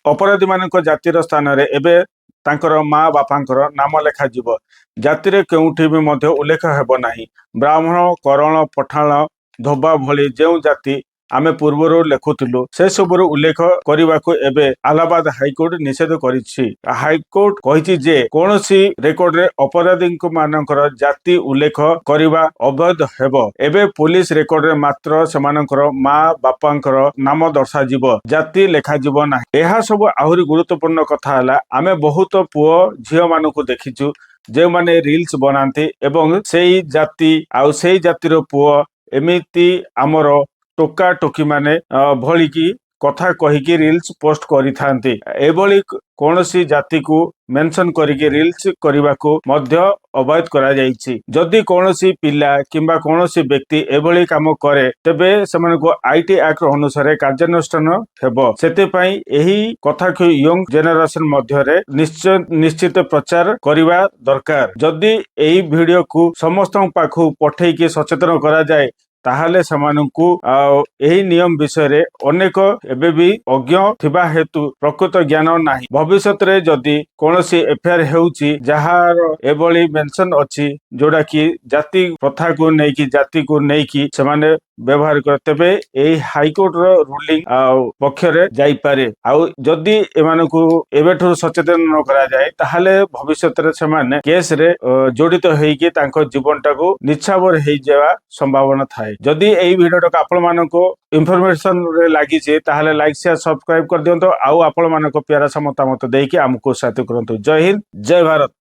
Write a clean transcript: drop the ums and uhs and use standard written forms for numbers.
अपराधी मानक जातिर स्थान रे एबे तांकर माँ बापांकर नाम लेखा जीव जातिर केउठी भी मध्य उल्लेख हेब नाही। ब्राह्मण करण पठाण धोबा भली जो जाति आमे पूर्वरु लेखुथिलु से सबुर उल्लेख करबाकू एबे इलाहाबाद हाईकोर्ट निषेध करिछि। हाईकोर्ट कहिछि जे कोनोसी रेकर्ड रे अपराधी मानकर जाति उल्लेख करबा अवैध हेबो। एबे पुलिस रेकर्ड रे मात्र सेमानकर माँ बापांकर नाम दर्शा जीव जाति लेखा जीव नाही। एहा सब आहुरी गुरुत्वपूर्ण कथा हला आमे बहुत पुओ झियो मानकू देखिछु जे माने रील्स बनाते एवं सेई जाति आउ सेई जातिर पुओ एमिति आमर टोका टोकी माने भली की कथा कहिकी रील्स पोस्ट करि थांती। एभली कोनोसी जाति को मेंशन करिके रील्स करबाकू मध्य अवैध करा जाइछि। जदि कोनोसी पिला किंबा कोनोसी व्यक्ति एभली काम करे तबे सेमानको आईटी एक्ट अनुसार कार्यानुष्ठान हेबो। सेते पई एही कथा को यंग जेनरेशन मध्य रे निश्चित प्रचार करिवा दरकार। जदि एही वीडियो को समस्त पाखु पठेई के सचेतन करा जाए ताहले समानकु एही नियम विषय रे अनेक एबे भी अज्ञ थिबा हेतु प्रकृत ज्ञान नाही। भविष्यत रे जदि कोनोसी एफआईआर हेउची जहार एभली मेंशन अछि जोडा की जाति प्रथा को नै की जाति को नै की समाने व्यवहार कर तबे एही हाईकोर्ट रो रूलिंग पक्ष रे जाई पारे। आउ जदि एमानकु एबेठु सचेतन न करा जाए ताहले भविष्यत रे समाने केस रे जड़ित हेइकी तांको जीवनटा को निछावर हेइ जेवा संभावना थाए। जदि एही वीडियो टा आपण मानको इन्फॉर्मेशन रे लागि जे ताहले लाइक शेयर सब्सक्राइब कर दियंतो आउ आपण मानको प्यारा मतामत देकी हमको साथ करंतो। जय हिंद जय भारत।